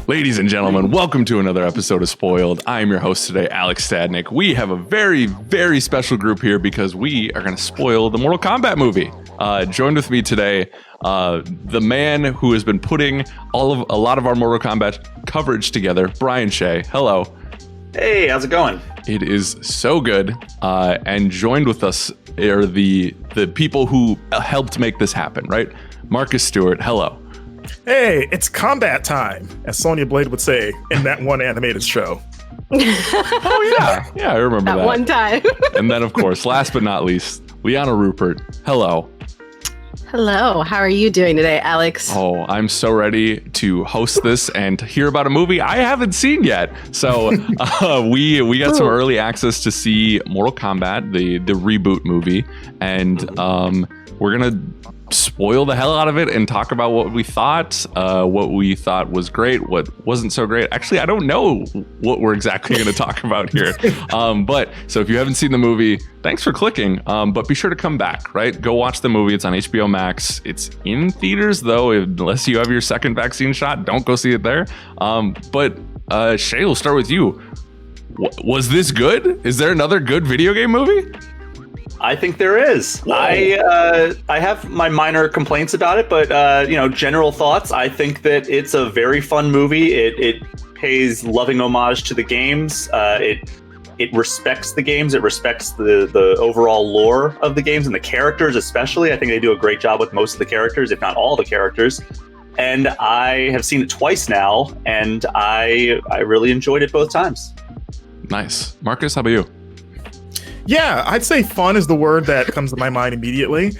Ladies and gentlemen, welcome to another episode of Spoiled. I am your host today, Alex Stadnik. We have a very, very special group here because we are going to spoil the Mortal Kombat movie. Joined with me today, the man who has been putting a lot of our Mortal Kombat coverage together, Brian Shea. Hello. Hey, how's it going? It is so good. And joined with us are the people who helped make this happen, right? Marcus Stewart, hello. Hey, it's combat time, as Sonya Blade would say in that one animated show. Oh, yeah. Yeah, I remember that. One time. And then, of course, last but not least, Liana Ruppert. Hello. Hello. How are you doing today, Alex? Oh, I'm so ready to host this and hear about a movie I haven't seen yet. So we got some early access to see Mortal Kombat, the reboot movie, and we're going to spoil the hell out of it and talk about what we thought was great, what wasn't so great. Actually, I don't know what we're exactly going to talk about here. But so if you haven't seen the movie, thanks for clicking. But be sure to come back, right? Go watch the movie. It's on HBO Max. It's in theaters, though, unless you have your second vaccine shot. Don't go see it there. But Shea, we'll start with you. Was this good? Is there another good video game movie? I think there is. I have my minor complaints about it, but general thoughts. I think that it's a very fun movie. It pays loving homage to the games. It respects the games. It respects the overall lore of the games and the characters, especially. I think they do a great job with most of the characters, if not all the characters. And I have seen it twice now, and I really enjoyed it both times. Nice. Marcus, how about you? Yeah, I'd say fun is the word that comes to my mind immediately.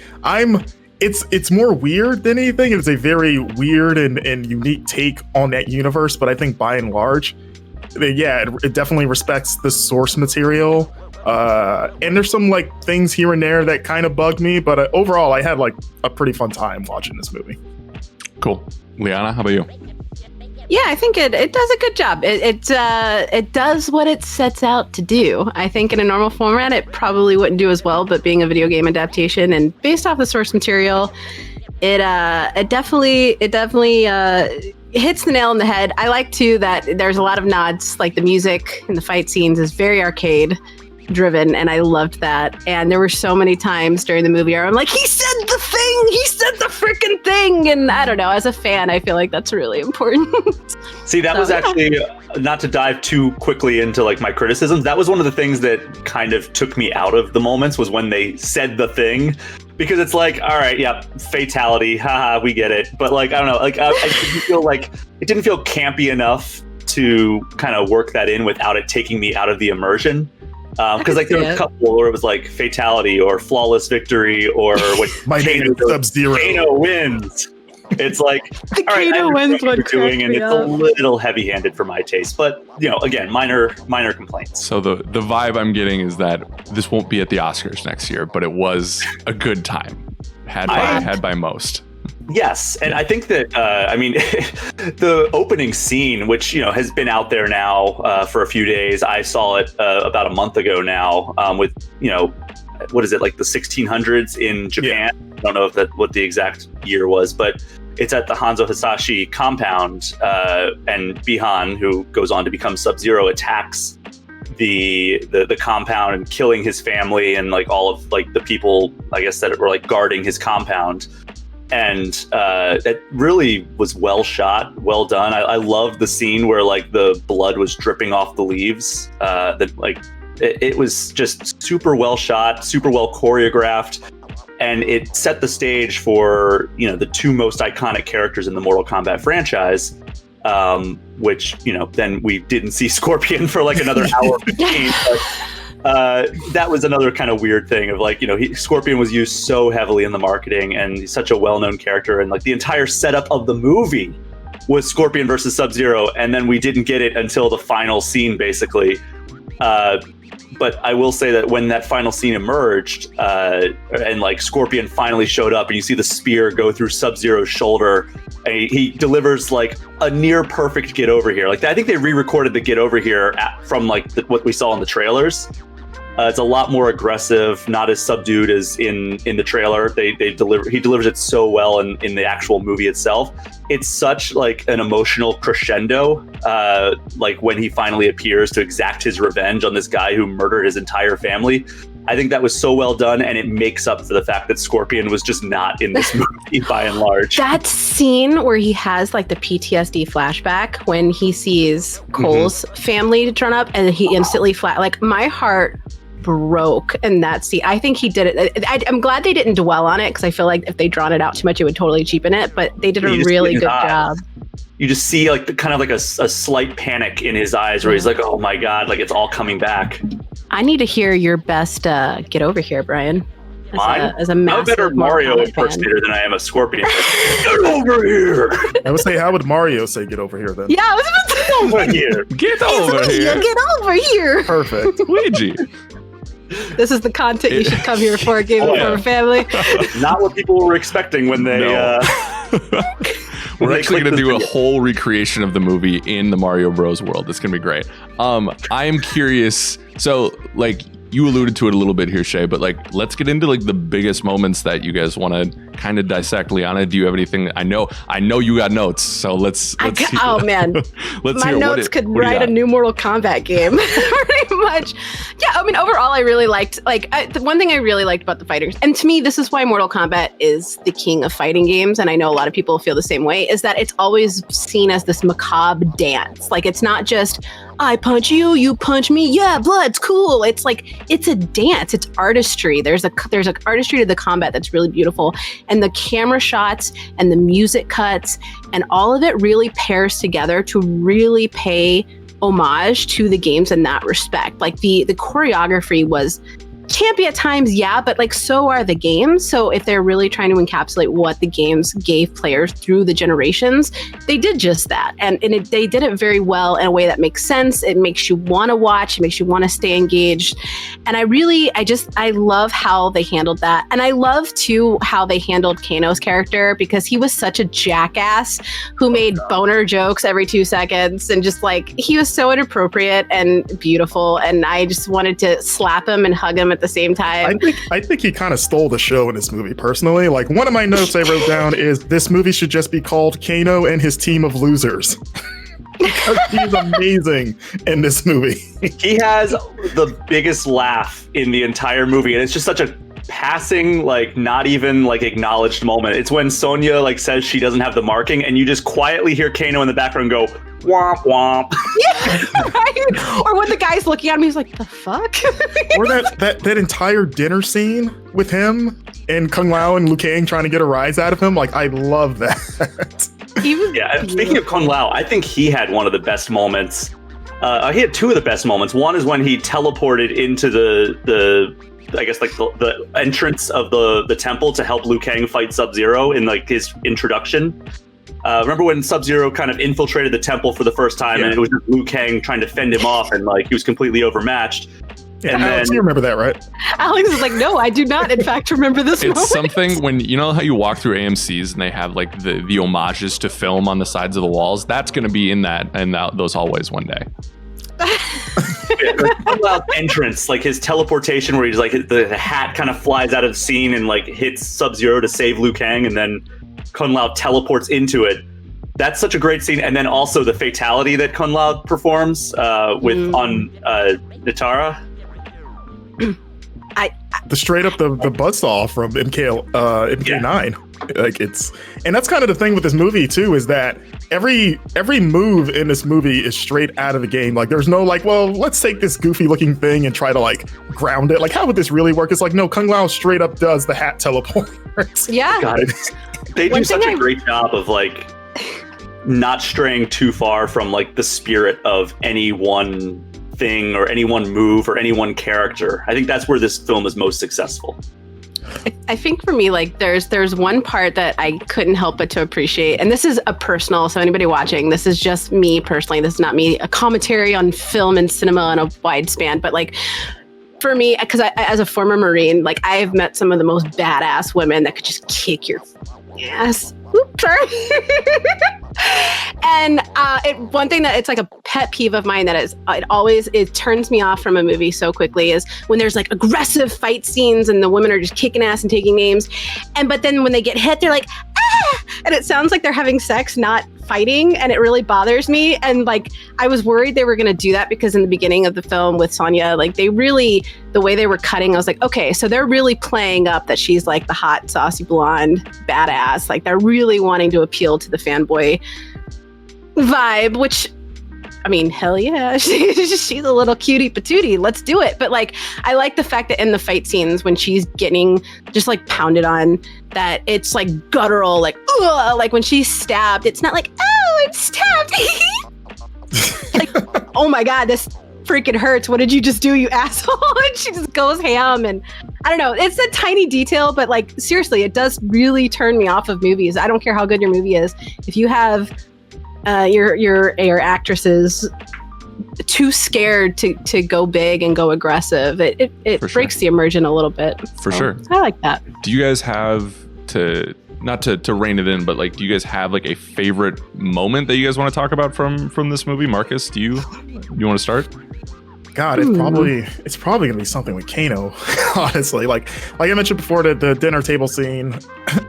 It's more weird than anything. It's a very weird and unique take on that universe, but I think by and large, it definitely respects the source material. And there's some things here and there that kind of bugged me, but overall, I had a pretty fun time watching this movie. Cool. Liana, how about you? Yeah, I think it does a good job. It does what it sets out to do. I think in a normal format, it probably wouldn't do as well, but being a video game adaptation and based off the source material, it definitely hits the nail on the head. I like too that there's a lot of nods, like the music and the fight scenes is very arcade driven, and I loved that. And there were so many times during the movie where I'm like, he said the thing, he said the freaking thing, and I don't know, as a fan I feel like that's really important. See, that was actually, not to dive too quickly into my criticisms, that was one of the things that kind of took me out of the moments, was when they said the thing, because it's all right, yeah, fatality, haha, we get it, but I don't know, I didn't feel it didn't feel campy enough to kind of work that in without it taking me out of the immersion. Because there was a couple where it was fatality or flawless victory or my name is Sub-Zero. Kano wins. It's all right, Kano wins what you're doing, and it's a little heavy-handed for my taste. But again, minor complaints. So the vibe I'm getting is that this won't be at the Oscars next year, but it was a good time had by most. Yes, and I think that the opening scene, which has been out there now for a few days. I saw it about a month ago now. With what is it, the 1600s in Japan? Yeah. I don't know what the exact year was, but it's at the Hanzo Hasashi compound, and Bihan, who goes on to become Sub-Zero, attacks the compound and killing his family and all of the people, I guess, that were guarding his compound. And it really was well shot, well done. I loved the scene where the blood was dripping off the leaves. It was just super well shot, super well choreographed, and it set the stage for the two most iconic characters in the Mortal Kombat franchise. Which then we didn't see Scorpion for another hour 15. That was another kind of weird thing of Scorpion was used so heavily in the marketing, and he's such a well-known character, and the entire setup of the movie was Scorpion versus Sub-Zero, and then we didn't get it until the final scene, basically. But I will say that when that final scene emerged, and Scorpion finally showed up, and you see the spear go through Sub-Zero's shoulder, and he delivers a near perfect get over here. I think they re-recorded the get over here from what we saw in the trailers. It's a lot more aggressive, not as subdued as in the trailer. He delivers it so well in the actual movie itself. It's such like an emotional crescendo, like when he finally appears to exact his revenge on this guy who murdered his entire family. I think that was so well done, and it makes up for the fact that Scorpion was just not in this movie by and large. That scene where he has like the PTSD flashback when he sees Cole's family turn up and he instantly like my heart broke in that scene. I think he did it. I'm glad they didn't dwell on it because I feel like if they'd drawn it out too much, it would totally cheapen it, but they did a really good job. You just see like a slight panic in his eyes where he's like, oh my God, like it's all coming back. I need to hear your best get over here, Brian. As a massive I'm a better Mario impersonator than I am a Scorpion. Get over here! I would say, how would Mario say "get over here" then? Yeah, I was about to Get over here. Get over here. Get over here. Perfect. Luigi. This is the content you should come here for, Game Over Family. Not what people were expecting when they. No. We're actually going to do a whole recreation of the movie in the Mario Bros. World. It's going to be great. I am curious. So, like, you alluded to it a little bit here, Shea, but like, let's get into like the biggest moments that you guys want to kind of dissect. Liana, do you have anything? I know you got notes, so let's oh man, my notes could write a new Mortal Kombat game, pretty much. Yeah, I mean, overall, I really liked the one thing I really liked about the fighters, and to me, this is why Mortal Kombat is the king of fighting games, and I know a lot of people feel the same way. Is that it's always seen as this macabre dance. Like, it's not just I punch you, you punch me. Yeah, blood's cool. It's like, it's a dance. It's artistry. There's a artistry to the combat that's really beautiful. And the camera shots and the music cuts and all of it really pairs together to really pay homage to the games in that respect. Like the choreography was campy at times, yeah, but like so are the games. So if they're really trying to encapsulate what the games gave players through the generations, they did just that. And they did it very well in a way that makes sense. It makes you want to watch. It makes you want to stay engaged. And I love how they handled that. And I love too how they handled Kano's character, because he was such a jackass who made boner jokes every 2 seconds. And just like, he was so inappropriate and beautiful. And I just wanted to slap him and hug him at the same time. I think he kind of stole the show in this movie, personally. Like, one of my notes I wrote down is this movie should just be called Kano and His Team of Losers. Because he's amazing in this movie. He has the biggest laugh in the entire movie, and it's just such a passing, like, not even like acknowledged moment. It's when Sonya like says she doesn't have the marking, and you just quietly hear Kano in the background go womp womp. Yeah, right? Or when the guy's looking at him, he's like, the fuck? Or that entire dinner scene with him and Kung Lao and Liu Kang trying to get a rise out of him. Like, I love that. Yeah, speaking of Kung Lao, I think he had one of the best moments. He had two of the best moments. One is when he teleported into the I guess like the entrance of the temple to help Liu Kang fight Sub-Zero in like his introduction. Remember when Sub-Zero kind of infiltrated the temple for the first time, and it was just Liu Kang trying to fend him off, and like he was completely overmatched. Yeah, and Alex, you remember that, right? Alex is like, no, I do not, in fact, remember this moment. It's something when, you know how you walk through AMCs and they have like the homages to film on the sides of the walls? That's going to be in those hallways one day. Kung Lao's entrance, like his teleportation, where he's like the hat kind of flies out of the scene and like hits Sub-Zero to save Liu Kang, and then Kung Lao teleports into it. That's such a great scene. And then also the fatality that Kung Lao performs on Nitara. The straight up the buzzsaw from MK9. Like, it's, and that's kind of the thing with this movie too, is that every move in this movie is straight out of the game. Like, there's no like, well, let's take this goofy looking thing and try to like ground it. Like, how would this really work? It's like, no, Kung Lao straight up does the hat teleport. Yeah. God, they do such a great job of like not straying too far from like the spirit of any one thing or any one move or any one character. I think that's where this film is most successful. I think for me, like there's one part that I couldn't help but to appreciate, and this is a personal, so anybody watching, this is just me personally, this is not me, a commentary on film and cinema on a wide span, but like for me, because I as a former Marine, like I have met some of the most badass women that could just kick your ass. Oops, sorry. then one thing that it's like a pet peeve of mine that it turns me off from a movie so quickly is when there's like aggressive fight scenes and the women are just kicking ass and taking names, but then when they get hit, they're like, ah! And it sounds like they're having sex, not fighting, and it really bothers me. And like, I was worried they were going to do that because in the beginning of the film with Sonya, like the way they were cutting, I was like, okay, so they're really playing up that she's like the hot, saucy blonde badass. Like they're really wanting to appeal to the fanboy vibe, which, I mean, hell yeah, she's a little cutie patootie. Let's do it. But like, I like the fact that in the fight scenes when she's getting just like pounded on, that it's like guttural, like, ugh, like when she's stabbed, it's not like, oh, I'm stabbed. Like, oh my God, this freaking hurts. What did you just do, you asshole? And she just goes ham. And I don't know, it's a tiny detail, but like, seriously, it does really turn me off of movies. I don't care how good your movie is. If you have your actresses too scared to go big and go aggressive, it breaks the immersion a little bit. For sure. I like that. Do you guys have not to rein it in, but like, do you guys have like a favorite moment that you guys want to talk about from this movie? Marcus, do you want to start? God, it's probably gonna be something with Kano, honestly. Like I mentioned before, the dinner table scene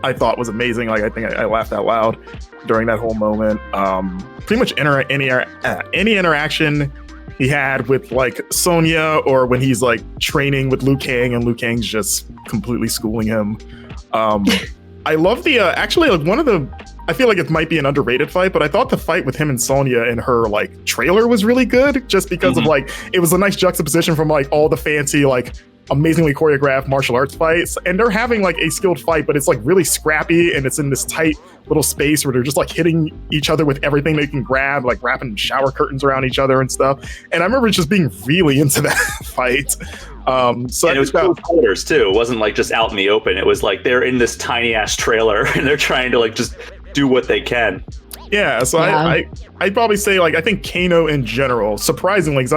I thought was amazing. Like I think I laughed out loud during that whole moment. Pretty much any interaction he had with like Sonya, or when he's like training with Liu Kang and Liu Kang's just completely schooling him. I love the actually like one of the, I feel like it might be an underrated fight, but I thought the fight with him and Sonya in her like trailer was really good, just because of like, it was a nice juxtaposition from like all the fancy, like amazingly choreographed martial arts fights, and they're having like a skilled fight, but it's like really scrappy, and it's in this tight little space where they're just like hitting each other with everything they can grab, like wrapping shower curtains around each other and stuff. And I remember just being really into that fight. So and it was close quarters too. It wasn't like just out in the open. It was like they're in this tiny ass trailer and they're trying to like just do what they can. Yeah, so yeah. I'd probably say like I think Kano in general, surprisingly, because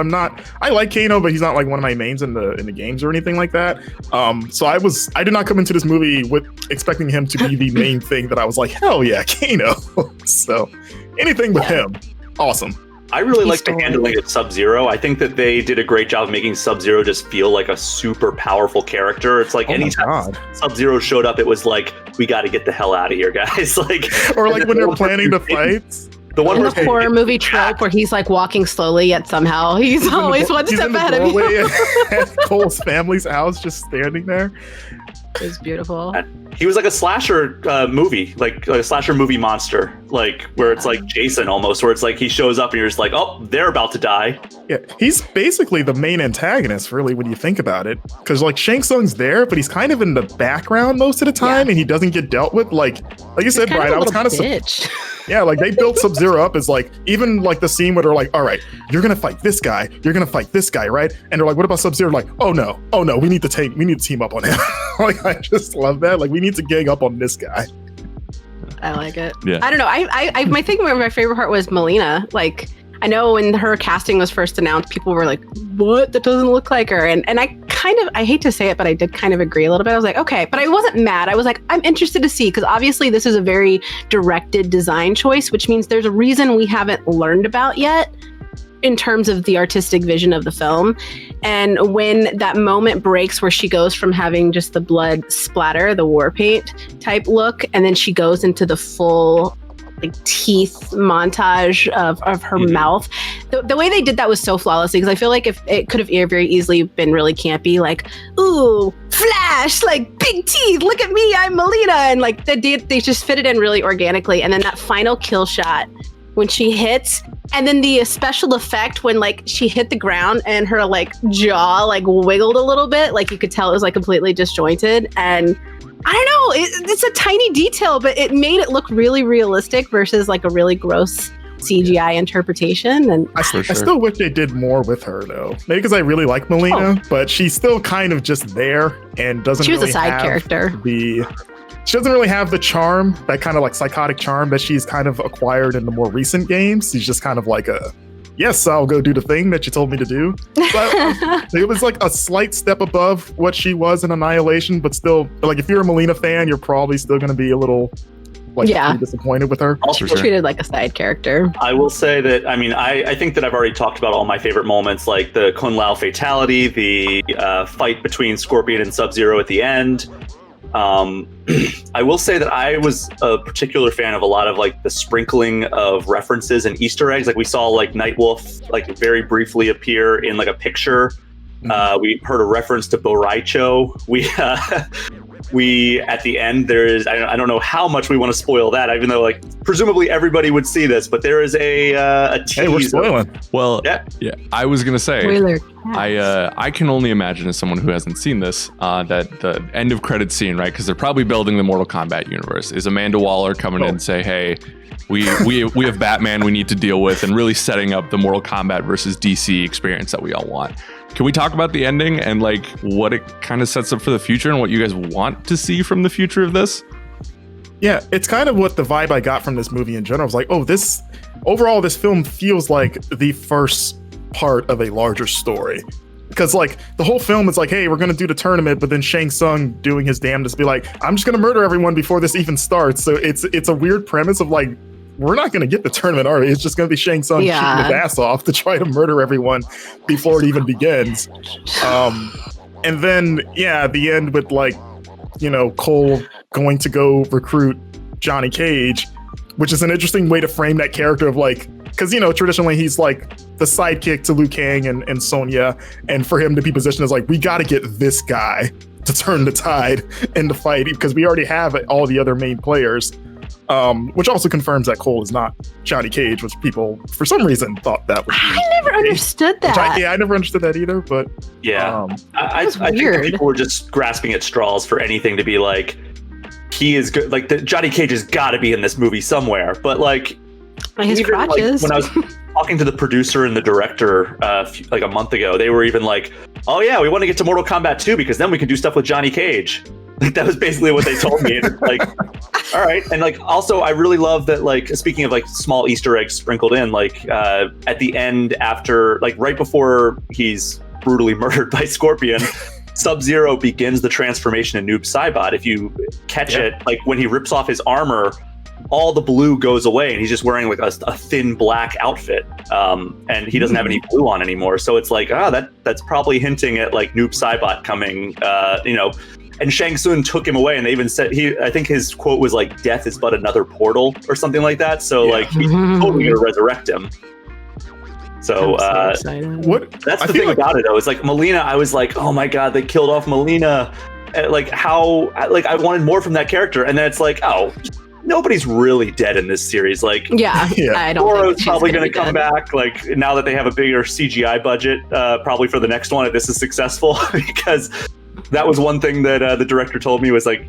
I like Kano, but he's not like one of my mains in the games or anything like that. So I did not come into this movie with expecting him to be the main thing that I was like, hell yeah, Kano. So anything with him, awesome. I really like the handling of Sub-Zero. I think that they did a great job of making Sub-Zero just feel like a super powerful character. It's like anytime Sub-Zero showed up, it was like, we got to get the hell out of here, guys. Like, or like when they're planning the fights. The one in the horror movie trope where he's like walking slowly, yet somehow he's always one step ahead of you. At Cole's family's house, just standing there. It was beautiful. He was like a slasher movie, like a slasher movie monster, like where it's like Jason almost, where it's like he shows up and you're just like, oh, they're about to die. Yeah, he's basically the main antagonist, really, when you think about it. Because like Shang Tsung's there, but he's kind of in the background most of the time, and he doesn't get dealt with. Like you said, Brian, I was kind of yeah, like they built Sub-Zero up as like, even like the scene where they're like, all right, you're gonna fight this guy, right? And they're like, what about Sub-Zero? Like, oh no, we need to team up on him. Like, I just love that. Like, we need to gang up on this guy. I like it. Yeah. I don't know. My favorite part was Melina. Like, I know when her casting was first announced, people were like, what? That doesn't look like her. And I hate to say it, but I did kind of agree a little bit. I was like, okay, but I wasn't mad. I was like, I'm interested to see, because obviously this is a very directed design choice, which means there's a reason we haven't learned about yet in terms of the artistic vision of the film. And when that moment breaks where she goes from having just the blood splatter, the war paint type look, and then she goes into the full like teeth montage of her mouth. The way they did that was so flawlessly, because I feel like if it could have very easily been really campy, like, ooh, Flash, like big teeth, look at me, I'm Melina, and like they just fit it in really organically. And then that final kill shot when she hits, and then the special effect when like she hit the ground and her like jaw like wiggled a little bit, like you could tell it was like completely disjointed. And I don't know, it's a tiny detail, but it made it look really realistic versus like a really gross CGI interpretation. And I still wish they did more with her though. Maybe because I really like Melina, but she's still kind of just there and doesn't. She was really a side character. She doesn't really have the charm, that kind of like psychotic charm that she's kind of acquired in the more recent games. She's just kind of like yes, I'll go do the thing that you told me to do. But it was like a slight step above what she was in Annihilation, but still, like if you're a Melina fan, you're probably still going to be a little like Yeah. pretty disappointed with her. Also, sure. Treated like a side character. I will say that, I mean, I think that I've already talked about all my favorite moments, like the Kun Lao fatality, the fight between Scorpion and Sub-Zero at the end. I will say that I was a particular fan of a lot of like the sprinkling of references and Easter eggs. Like we saw like Nightwolf like very briefly appear in like a picture. We heard a reference to Boraicho. We at the end there is I don't know how much we want to spoil that, even though like presumably everybody would see this, but there is a tease. Hey, we're spoiling. Well, Yeah. I was gonna say. Spoiler. I can only imagine as someone who hasn't seen this that the end of credits scene, right? Because they're probably building the Mortal Kombat universe. Is Amanda Waller coming in and say, "Hey, we have Batman we need to deal with," and really setting up the Mortal Kombat versus DC experience that we all want? Can we talk about the ending and like what it kind of sets up for the future and what you guys want to see from the future of this? Yeah, it's kind of what the vibe I got from this movie in general. I was like, oh, this film feels like the first part of a larger story. Because like the whole film is like, hey, we're gonna do the tournament, but then Shang Tsung doing his damnedest be like, I'm just gonna murder everyone before this even starts. So it's a weird premise of like, we're not gonna get the tournament, are we? It's just gonna be Shang Tsung shooting his ass off to try to murder everyone before it even begins. And then the end with like, Cole going to go recruit Johnny Cage, which is an interesting way to frame that character of like, because traditionally he's like the sidekick to Liu Kang and Sonya, and for him to be positioned as like, we got to get this guy to turn the tide in the fight because we already have all the other main players, which also confirms that Cole is not Johnny Cage, which people for some reason thought that was. I never understood that. I never understood that either, but yeah, I think that people were just grasping at straws for anything to be like, he is good. Like Johnny Cage has got to be in this movie somewhere, but like. His crotches. Like, when I was talking to the producer and the director like a month ago, they were even like, oh yeah, we want to get to Mortal Kombat 2 because then we can do stuff with Johnny Cage. Like that was basically what they told me. And it's like, all right. And like also I really love that, like, speaking of like small Easter eggs sprinkled in, like at the end, after like right before he's brutally murdered by Scorpion, Sub-Zero begins the transformation in Noob Saibot. If you catch it, like when he rips off his armor, all the blue goes away and he's just wearing like a thin black outfit, and he doesn't have any blue on anymore. So it's like, that's probably hinting at like Noob Saibot coming, and Shang Tsung took him away, and they even said I think his quote was like, death is but another portal or something like that. So like he's totally gonna resurrect him. So that's the thing about it though, is like Melina, I was like, oh my god, they killed off Melina. Like how, like I wanted more from that character, and then it's like, oh, nobody's really dead in this series. Like, I don't Goro's think probably going to come back. Like now that they have a bigger CGI budget, probably for the next one, if this is successful, because that was one thing that the director told me was like,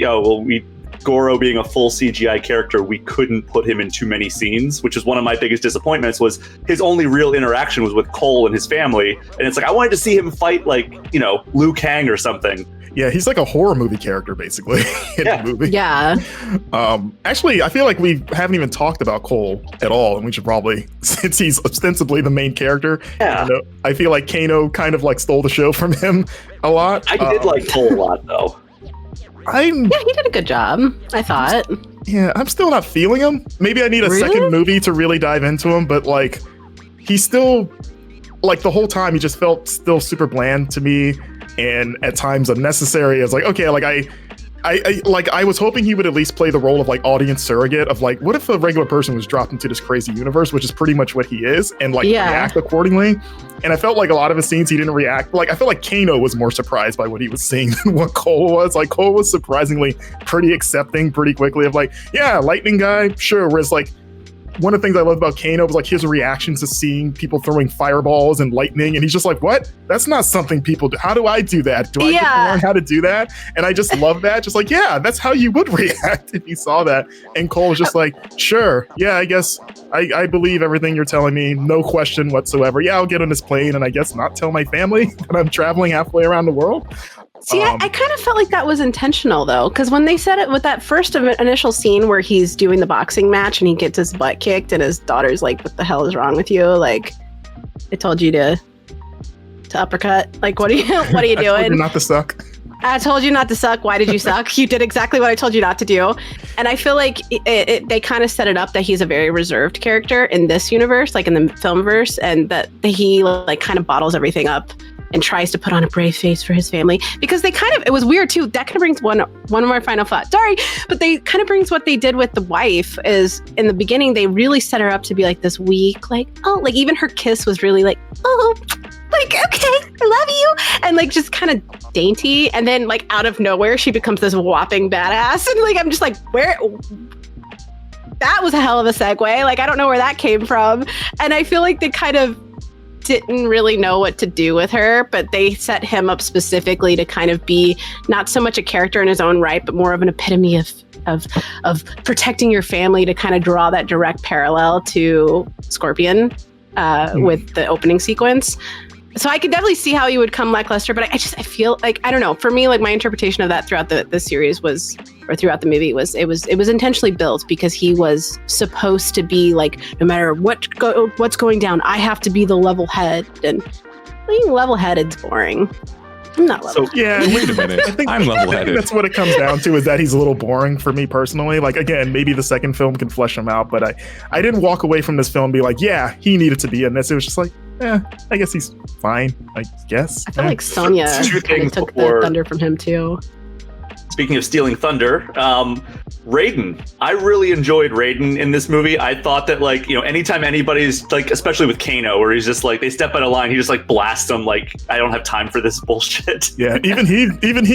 Goro being a full CGI character, we couldn't put him in too many scenes, which is one of my biggest disappointments. Was his only real interaction was with Cole and his family, and it's like I wanted to see him fight like Liu Kang or something. Yeah, he's like a horror movie character, basically, in the movie. Yeah. Actually, I feel like we haven't even talked about Cole at all, and we should probably, since he's ostensibly the main character. Yeah. I feel like Kano kind of like stole the show from him a lot. I did like Cole a lot, though. He did a good job, I thought. Yeah, I'm still not feeling him. Maybe I need a second movie to really dive into him, but like, he's still, like the whole time, he just felt still super bland to me. And at times unnecessary. I was like, okay, like I was hoping he would at least play the role of like audience surrogate of like, what if a regular person was dropped into this crazy universe, which is pretty much what he is, and like react accordingly. And I felt like a lot of his scenes he didn't react. Like I felt like Kano was more surprised by what he was seeing than what Cole was. Like Cole was surprisingly pretty accepting pretty quickly of like, yeah, lightning guy, sure. Whereas like one of the things I loved about Kano was like his reaction to seeing people throwing fireballs and lightning, and he's just like, what? That's not something people do. How do I do that? Do I get to learn how to do that? And I just love that. Just like, yeah, that's how you would react if you saw that. And Cole was just like, sure, yeah, I guess I believe everything you're telling me, no question whatsoever. Yeah, I'll get on this plane and I guess not tell my family that I'm traveling halfway around the world. See, I kind of felt like that was intentional, though, because when they said it with that first initial scene where he's doing the boxing match and he gets his butt kicked and his daughter's like, what the hell is wrong with you? Like, I told you to uppercut. Like, what are you doing? Not to suck. I told you not to suck. Why did you suck? You did exactly what I told you not to do. And I feel like they kind of set it up that he's a very reserved character in this universe, like in the filmverse, and that he like kind of bottles everything up and tries to put on a brave face for his family, because it was weird too. That kind of brings one of our final thoughts. Sorry, but they kind of brings what they did with the wife is in the beginning, they really set her up to be like this weak, like, oh, like even her kiss was really like, oh, like, okay, I love you. And like just kind of dainty. And then like out of nowhere, she becomes this whopping badass. And like, I'm just like, where? That was a hell of a segue. Like, I don't know where that came from. And I feel like they kind of didn't really know what to do with her, but they set him up specifically to kind of be not so much a character in his own right, but more of an epitome of protecting your family, to kind of draw that direct parallel to Scorpion with the opening sequence. So I could definitely see how he would come lackluster, but I feel like, I don't know, for me, like my interpretation of that throughout the series was, or throughout the movie was, it was intentionally built because he was supposed to be like, no matter what's going down, I have to be the level head, and being level headed is boring. I'm not level. So yeah, wait a minute. I'm level headed. That's what it comes down to, is that he's a little boring for me personally. Like, again, maybe the second film can flesh him out, but I didn't walk away from this film and be like, yeah, he needed to be in this. It was just like, I guess he's fine, I guess. I feel like Sonya took the thunder from him too. Speaking of stealing thunder, Raiden. I really enjoyed Raiden in this movie. I thought that, like, you know, anytime anybody's like, especially with Kano, where he's just like, they step out of line, he just like blasts them like, I don't have time for this bullshit. Yeah, even he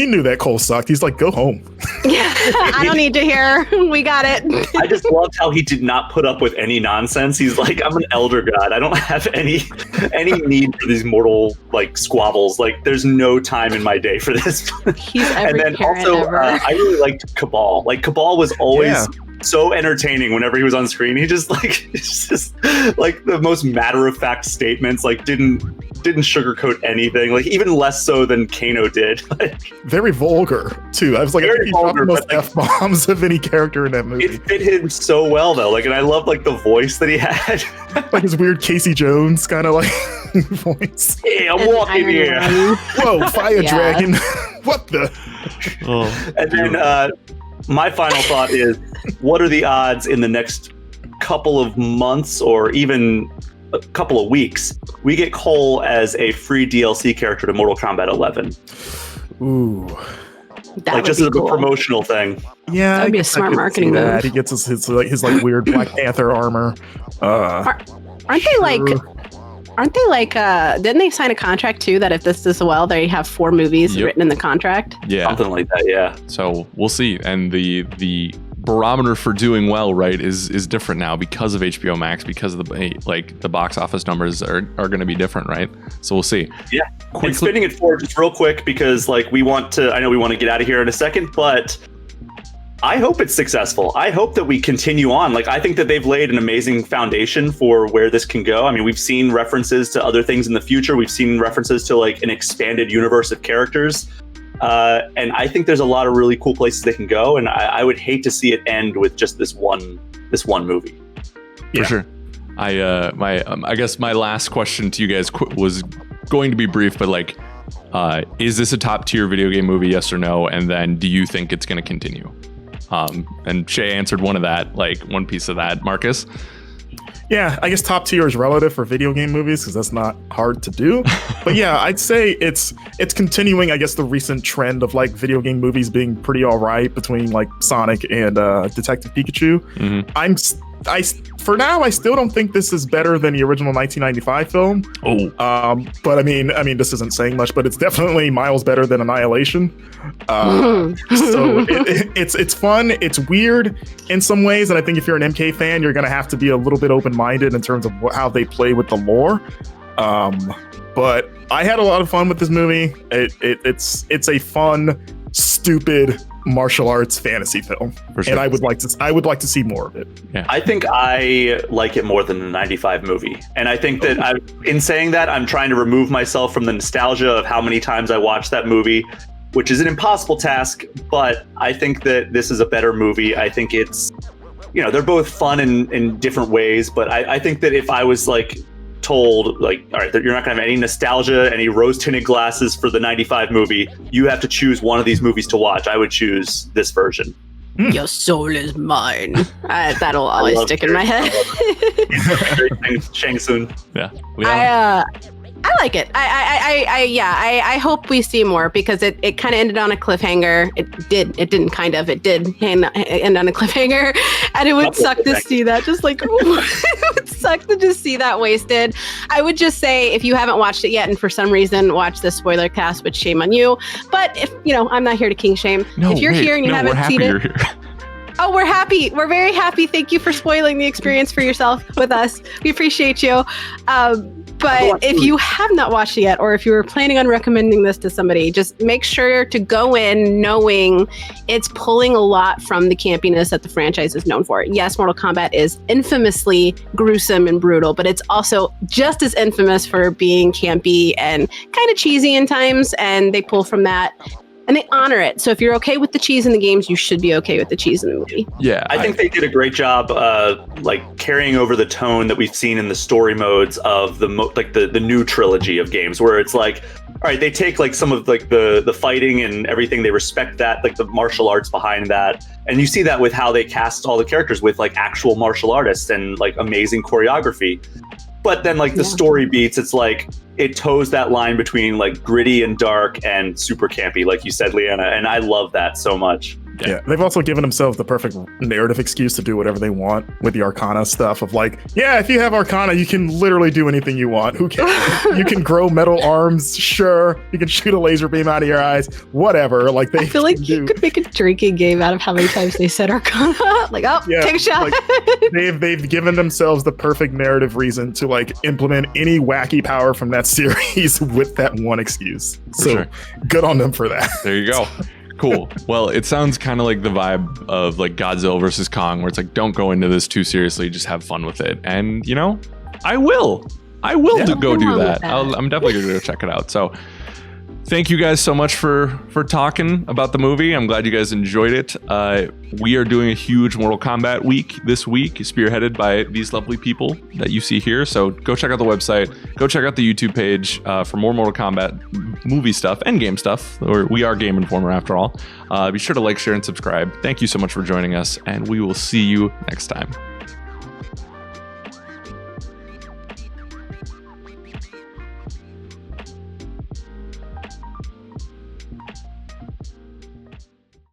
knew that Cole sucked. He's like, go home. Yeah, I don't need to hear. We got it. I just loved how he did not put up with any nonsense. He's like, I'm an elder god. I don't have any need for these mortal like squabbles. Like, there's no time in my day for this. He's every and then parent also, ever. I really liked Cabal. Like, Cabal was always so entertaining whenever he was on screen. He just like, it's just like the most matter-of-fact statements, like didn't sugarcoat anything, like even less so than Kano did. Very vulgar too. I was like, I think he dropped the most F-bombs of any character in that movie. It fit him so well though. Like, and I love like the voice that he had. Like his weird Casey Jones kind of like voice. Hey, I'm walking here. Whoa, fire dragon. What the? And then my final thought is, what are the odds in the next couple of months or even a couple of weeks we get Cole as a free DLC character to Mortal Kombat 11? Ooh. That like, just as a cool. promotional thing. Yeah, that'd be a smart marketing move. He gets his weird Black Panther armor. Aren't they like didn't they sign a contract too that if this does well, they have 4 movies written in the contract? Yeah, something like that. Yeah. So we'll see. And the barometer for doing well, right, is different now because of HBO Max, because of the box office numbers are going to be different, right? So we'll see. Yeah. And spinning it forward just real quick, because like I know we want to get out of here in a second, but I hope it's successful. I hope that we continue on. Like, I think that they've laid an amazing foundation for where this can go. I mean, we've seen references to other things in the future. We've seen references to like an expanded universe of characters. And I think there's a lot of really cool places they can go. And I would hate to see it end with just this one movie. For sure. I guess my last question to you guys was going to be brief, but like, is this a top tier video game movie? Yes or no? And then do you think it's going to continue? And Shea answered one piece of that. Marcus? Yeah, I guess top tier is relative for video game movies because that's not hard to do. But yeah, I'd say it's continuing, I guess, the recent trend of like video game movies being pretty all right between like Sonic and Detective Pikachu. Mm-hmm. For now, I still don't think this is better than the original 1995 film. But I mean, this isn't saying much, but it's definitely miles better than Annihilation. So it's fun. It's weird in some ways, and I think if you're an MK fan, you're gonna have to be a little bit open-minded in terms of how they play with the lore. But I had a lot of fun with this movie. It's a fun, stupid martial arts fantasy film, sure. And I would like to see more of it. Yeah. I think I like it more than the 95 movie, and I think that in saying that, I'm trying to remove myself from the nostalgia of how many times I watched that movie, which is an impossible task. But I think that this is a better movie. I think it's, they're both fun in different ways, but I think that if I was like told, like, all right, you're not going to have any nostalgia, any rose-tinted glasses for the 95 movie. You have to choose one of these movies to watch. I would choose this version. Your soul is mine. That'll always stick in my head. Shang Tsung. Yeah. I like it. I hope we see more because it kind of ended on a cliffhanger. It did end on a cliffhanger, and it would suck to see that. Just like it would suck to just see that wasted. I would just say if you haven't watched it yet, and for some reason watch the spoiler cast, which shame on you. But if I'm not here to king shame. No, if you're here and you haven't seen it. You're here. Oh, we're happy. We're very happy. Thank you for spoiling the experience for yourself with us. We appreciate you. But if you have not watched it yet, or if you were planning on recommending this to somebody, just make sure to go in knowing it's pulling a lot from the campiness that the franchise is known for. Yes, Mortal Kombat is infamously gruesome and brutal, but it's also just as infamous for being campy and kind of cheesy in times, and they pull from that. And they honor it. So if you're okay with the cheese in the games, you should be okay with the cheese in the movie. Yeah, I think they did a great job, like carrying over the tone that we've seen in the story modes of the new trilogy of games, where it's like, all right, they take like some of like the fighting and everything. They respect that, like the martial arts behind that, and you see that with how they cast all the characters with like actual martial artists and like amazing choreography. But then like the story beats, it's like it toes that line between like gritty and dark and super campy, like you said, Liana. And I love that so much. Yeah, they've also given themselves the perfect narrative excuse to do whatever they want with the Arcana stuff of like, yeah, if you have Arcana, you can literally do anything you want. Who cares? You can grow metal arms, sure. You can shoot a laser beam out of your eyes, whatever. Like I feel like you could make a drinking game out of how many times they said Arcana. Like, take a shot. Like, they've given themselves the perfect narrative reason to like implement any wacky power from that series with that one excuse. So good on them for that. There you go. Cool. Well, it sounds kind of like the vibe of like Godzilla versus Kong, where it's like, don't go into this too seriously, just have fun with it. And I will go do that. I'm definitely going to go check it out. So thank you guys so much for talking about the movie. I'm glad you guys enjoyed it. We are doing a huge Mortal Kombat week this week, spearheaded by these lovely people that you see here. So go check out the website. Go check out the YouTube page for more Mortal Kombat movie stuff and game stuff. We are Game Informer after all. Be sure to like, share, and subscribe. Thank you so much for joining us, and we will see you next time.